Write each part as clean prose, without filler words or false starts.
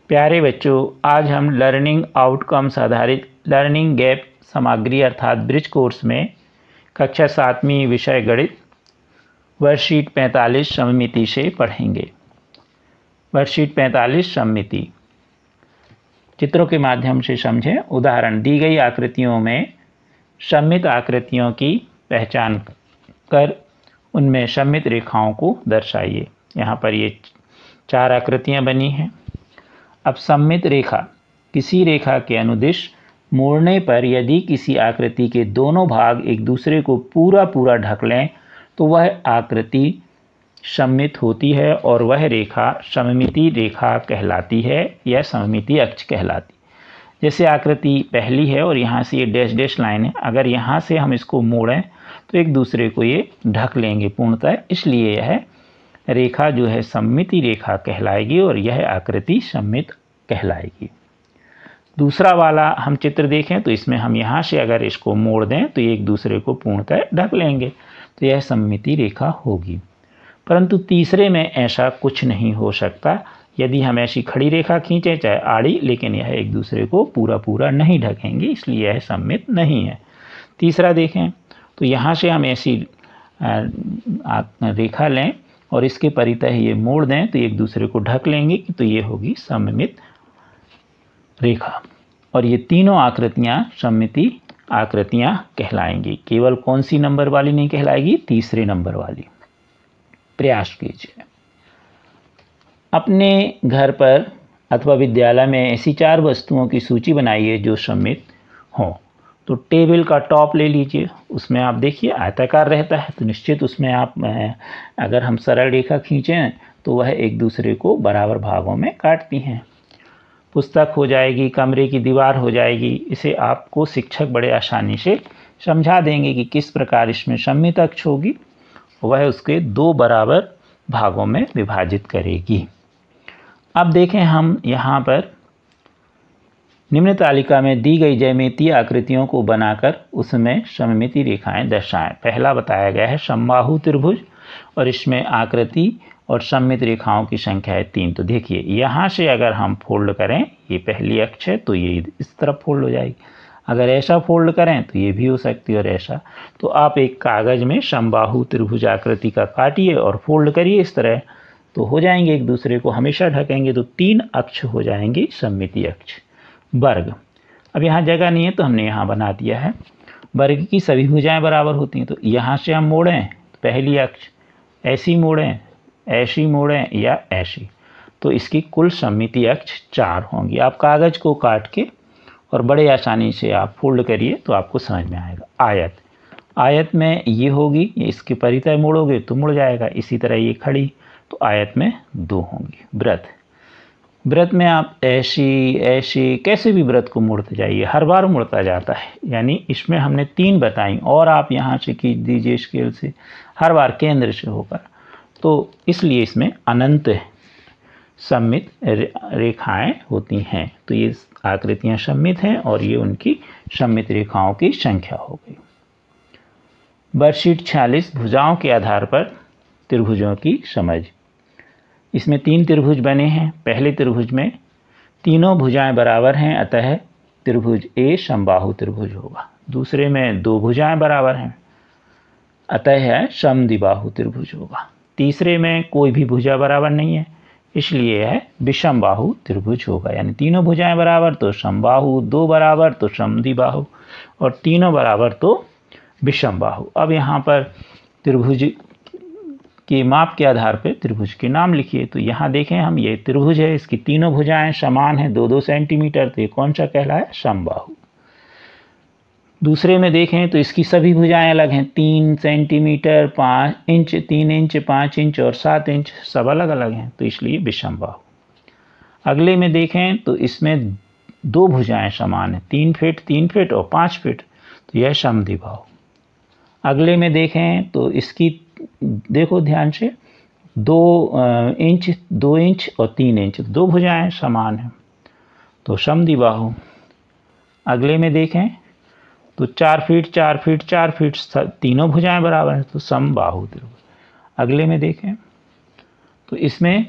प्यारे बच्चों, आज हम लर्निंग आउटकम्स आधारित लर्निंग गैप सामग्री अर्थात ब्रिज कोर्स में कक्षा 7वीं विषय गणित वर्कशीट 45 सममिति से पढ़ेंगे। वर्कशीट 45 सममिति चित्रों के माध्यम से समझें। उदाहरण, दी गई आकृतियों में सममित आकृतियों की पहचान कर उनमें सममित रेखाओं को दर्शाइए। यहाँ पर ये 4 आकृतियाँ बनी हैं। अब सममित रेखा किसी रेखा के अनुदिश मोड़ने पर यदि किसी आकृति के दोनों भाग एक दूसरे को पूरा ढक लें तो वह आकृति सममित होती है और वह रेखा सममिति रेखा कहलाती है या सममिति अक्ष कहलाती है। जैसे आकृति पहली है और यहाँ से ये डैश डैश लाइन है, अगर यहाँ से हम इसको मोड़ें तो एक दूसरे को ये ढक लेंगे पूर्णतः, इसलिए यह रेखा जो है सममिति रेखा कहलाएगी और यह आकृति सममित कहलाएगी। दूसरा वाला हम चित्र देखें तो इसमें हम यहाँ से अगर इसको मोड़ दें तो ये एक दूसरे को पूर्णतः ढक लेंगे, तो यह सममिति रेखा होगी। परंतु तीसरे में ऐसा कुछ नहीं हो सकता। यदि हम ऐसी खड़ी रेखा खींचें चाहे आड़ी, लेकिन यह एक दूसरे को पूरा नहीं ढकेंगे, इसलिए यह सममित नहीं है। तीसरा देखें तो यहाँ से हम ऐसी रेखा लें और इसके परितः ये मोड़ दें तो एक दूसरे को ढक लेंगे, तो ये होगी सममित रेखा। और ये तीनों आकृतियाँ सममिति आकृतियाँ कहलाएंगी। केवल कौन सी नंबर वाली नहीं कहलाएगी? तीसरे नंबर वाली। प्रयास कीजिए। अपने घर पर अथवा विद्यालय में ऐसी 4 वस्तुओं की सूची बनाइए जो सममित हों। तो टेबल का टॉप ले लीजिए, उसमें आप देखिए आयताकार रहता है, तो निश्चित उसमें आप अगर हम सरल रेखा खींचें तो वह एक दूसरे को बराबर भागों में काटती हैं। पुस्तक हो जाएगी, कमरे की दीवार हो जाएगी। इसे आपको शिक्षक बड़े आसानी से समझा देंगे कि किस प्रकार इसमें सममित अक्ष होगी, वह उसके 2 बराबर भागों में विभाजित करेगी। अब देखें हम यहाँ पर निम्न तालिका में दी गई ज्यामितीय आकृतियों को बनाकर उसमें सममिति रेखाएं दर्शाएं। पहला बताया गया है समबाहु त्रिभुज और इसमें आकृति और सममित रेखाओं की संख्या है 3। तो देखिए यहाँ से अगर हम फोल्ड करें, ये पहली अक्ष है तो ये इस तरफ फोल्ड हो जाएगी। अगर ऐसा फोल्ड करें तो ये भी हो सकती है और ऐसा। तो आप एक कागज़ में समबाहु त्रिभुज आकृति का काटिए और फोल्ड करिए इस तरह, तो हो जाएंगे, एक दूसरे को हमेशा ढकेंगे, तो 3 अक्ष हो जाएंगे सममिति अक्ष। वर्ग, अब यहाँ जगह नहीं है तो हमने यहाँ बना दिया है। वर्ग की सभी भुजाएं बराबर होती हैं, तो यहाँ से हम मोड़ें तो पहली अक्ष ऐसी मोड़ें, ऐसी मोड़ें या ऐसी, तो इसकी कुल सममिति अक्ष 4 होंगी। आप कागज़ को काट के और बड़े आसानी से आप फोल्ड करिए तो आपको समझ में आएगा। आयत, आयत में ये होगी, ये इसके परितः मोड़ोगे तो मुड़ जाएगा। इसी तरह ये खड़ी, तो आयत में 2 होंगी। वृत्त, वृत्त में आप ऐसी कैसे भी वृत्त को मोड़ते जाइए, हर बार मुड़ता जाता है। यानी इसमें हमने 3 बताई और आप यहाँ से खींच दीजिए स्केल से, हर बार केंद्र से होकर, तो इसलिए इसमें अनंत सममित रेखाएं होती हैं। तो ये आकृतियां सममित हैं और ये उनकी सममित रेखाओं की संख्या हो गई। वर्कशीट 46 भुजाओं के आधार पर त्रिभुजों की समझ। इसमें 3 त्रिभुज बने हैं। पहले त्रिभुज में तीनों भुजाएं बराबर हैं, अतः त्रिभुज ए समबाहु त्रिभुज होगा। दूसरे में 2 भुजाएं बराबर हैं, अतः है समद्विबाहु त्रिभुज होगा। तीसरे में कोई भी भुजा बराबर नहीं है, इसलिए यह विषमबाहु त्रिभुज होगा। यानी तीनों भुजाएं बराबर तो समबाहु, 2 बराबर तो समद्विबाहु और तीनों बराबर तो विषमबाहु। अब यहाँ पर त्रिभुज के माप के आधार पर त्रिभुज के नाम लिखिए। तो यहाँ देखें हम, ये त्रिभुज है, इसकी तीनों भुजाएं समान हैं 2-2 सेंटीमीटर, तो ये कौन सा कहलाए? समबाहु। दूसरे में देखें तो इसकी सभी भुजाएं अलग हैं, 3 सेंटीमीटर, 5 इंच, 3 इंच, 5 इंच और 7 इंच, सब अलग अलग हैं, तो इसलिए विषमबाहु। अगले में देखें तो इसमें 2 भुजाएं समान हैं, 3 फीट 3 फीट और 5 फीट, तो यह समद्विबाहु। अगले में देखें तो इसकी देखो ध्यान से 2 इंच 2 इंच और 3 इंच, 2 भुजाएं समान हैं, तो समद्विबाहु। अगले में देखें तो 4 फीट 4 फीट 4 फीट, तीनों भुजाएं बराबर हैं, तो समबाहु त्रिभुज। अगले में देखें तो इसमें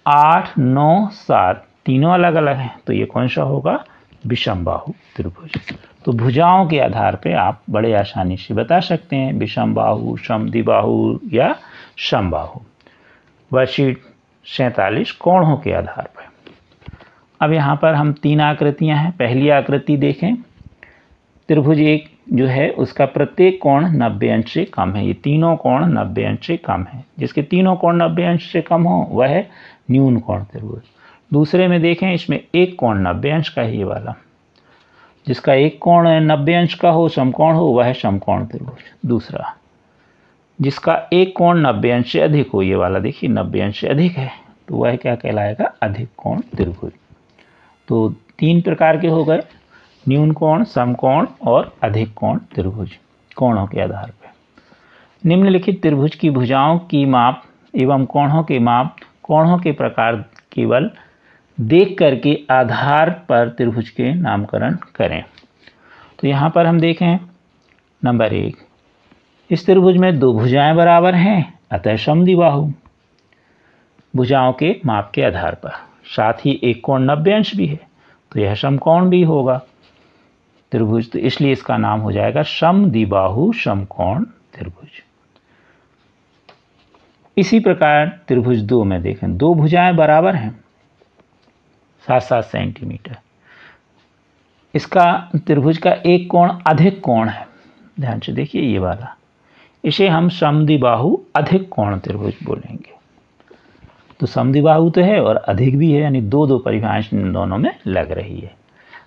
8, 9, 7 तीनों अलग अलग हैं, तो ये कौन सा होगा? विषमबाहु त्रिभुज। तो भुजाओं के आधार पे आप बड़े आसानी से बता सकते हैं विषमबाहु, समद्विबाहु या समबाहु। वर्कशीट 47 कोणों के आधार पर। अब यहाँ पर हम 3 आकृतियाँ हैं। पहली आकृति देखें, त्रिभुज एक जो है उसका प्रत्येक कोण 90 अंश से कम है। ये तीनों कोण 90 अंश से कम है। जिसके तीनों कोण 90 अंश से कम हो वह है न्यून कोण त्रिभुज। दूसरे में देखें, इसमें एक कोण 90 अंश का है, ये वाला। जिसका एक कोण 90 अंश का हो, समकोण हो, वह है समकोण त्रिभुज। दूसरा, जिसका एक कोण 90 अंश से अधिक हो, ये वाला देखिए 90 अंश से अधिक है, तो वह क्या कहलाएगा? अधिक कोण त्रिभुज। तो 3 प्रकार के हो गए, न्यून कोण, समकोण और अधिक कोण त्रिभुज कोणों के आधार पर। निम्नलिखित त्रिभुज की भुजाओं की माप एवं कोणों के माप, कोणों के प्रकार केवल देख करके आधार पर त्रिभुज के नामकरण करें। तो यहाँ पर हम देखें, नंबर 1, इस त्रिभुज में 2 भुजाएं बराबर हैं, अतः समद्विबाहु। भुजाओं के माप के आधार पर, साथ ही एक कोण 90 अंश भी है, तो यह समकोण भी होगा त्रिभुज, तो इसलिए इसका नाम हो जाएगा समद्विबाहु समकोण त्रिभुज। इसी प्रकार त्रिभुज 2 में देखें, 2 भुजाएं बराबर हैं 7-7 सेंटीमीटर। इसका त्रिभुज का एक कोण अधिक कोण है, ध्यान से देखिए ये वाला, इसे हम समद्विबाहु अधिक कोण त्रिभुज बोलेंगे। तो समद्विबाहु तो है और अधिक भी है, यानी 2-2 परिभाषाएं दोनों में लग रही है।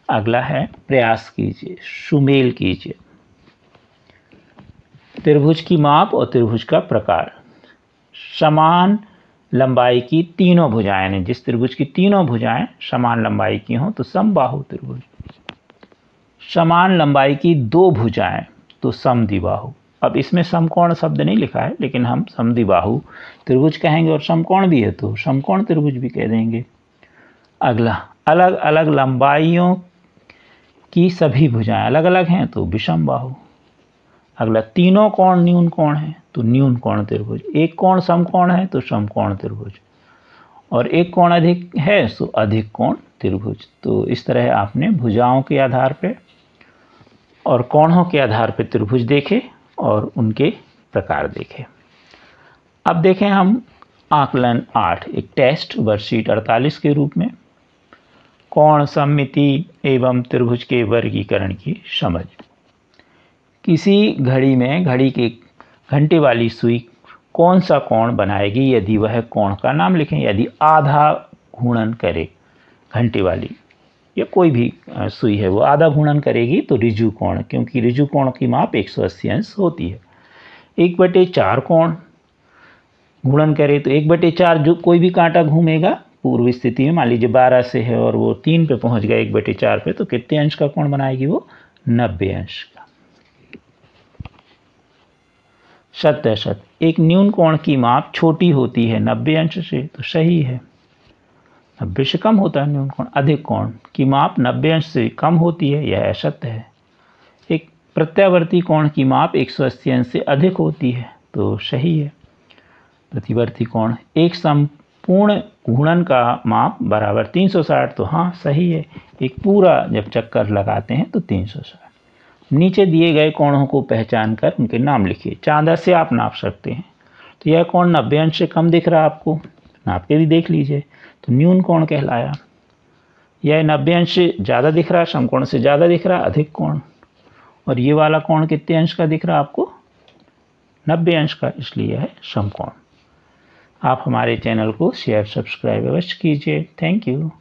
अगला है, प्रयास कीजिए, सुमेल कीजिए। त्रिभुज की माप और त्रिभुज का प्रकार। समान लंबाई की तीनों भुजाएं हैं, जिस त्रिभुज की तीनों भुजाएं समान लंबाई की हों तो समबाहु त्रिभुज। समान लंबाई की 2 भुजाएं तो समद्विबाहु। अब इसमें समकोण शब्द नहीं लिखा है, लेकिन हम समद्विबाहु त्रिभुज कहेंगे, और समकोण भी है तो समकोण त्रिभुज भी कह देंगे। अगला, अलग अलग लंबाइयों की सभी भुजाएं अलग अलग हैं तो विषमबाहु। अगला, तीनों कोण न्यून कोण है तो न्यून कोण त्रिभुज। एक कोण समकोण है तो समकोण त्रिभुज, और एक कोण अधिक है तो अधिक कोण त्रिभुज। तो इस तरह आपने भुजाओं के आधार पर और कोणों के आधार पर त्रिभुज देखे और उनके प्रकार देखे। अब देखें हम आकलन 8, एक टेस्ट वर्कशीट 48 के रूप में, कोण सममिति एवं त्रिभुज के वर्गीकरण की समझ। किसी घड़ी में घड़ी के घंटे वाली सुई कौन सा कोण बनाएगी यदि वह कोण का नाम लिखें। यदि आधा घूर्णन करे घंटे वाली या कोई भी सुई है, वो आधा घूर्णन करेगी तो ऋजु कोण, क्योंकि ऋजु कोण की माप 180 अंश होती है। 1/4 कोण घूर्णन करे तो 1/4 जो कोई भी कांटा घूमेगा पूर्व स्थिति में, मान लीजिए 12 से है और वो 3 पे पहुंच गया 1/4 पे, तो कितने अंश का कोण बनाएगी वो? 90 अंश का। सत्य एक न्यून कोण की माप छोटी होती है 90 अंश से, तो सही है। 90 से कम होता है न्यून कोण। अधिक कोण की माप 90 अंश से कम होती है, यह असत्य है। एक प्रत्यावर्ती कोण की माप 180 अंश से अधिक होती है, तो सही है। प्रतिवर्ती कोण, एक संपूर्ण घूर्णन का माप बराबर 360, तो हाँ सही है। एक पूरा जब चक्कर लगाते हैं तो 360। नीचे दिए गए कोणों को पहचान कर उनके नाम लिखिए। चांदा से आप नाप सकते हैं। तो यह कोण 90 अंश से कम दिख रहा है आपको, नाप के भी देख लीजिए, तो न्यून कोण कहलाया। यह 90 अंश से ज़्यादा दिख रहा है, समकोण से ज़्यादा दिख रहा है, अधिक कोण। और ये वाला कोण कितने अंश का दिख रहा है आपको? 90 अंश का, इसलिए है समकोण। आप हमारे चैनल को शेयर सब्सक्राइब अवश्य कीजिए। Thank you.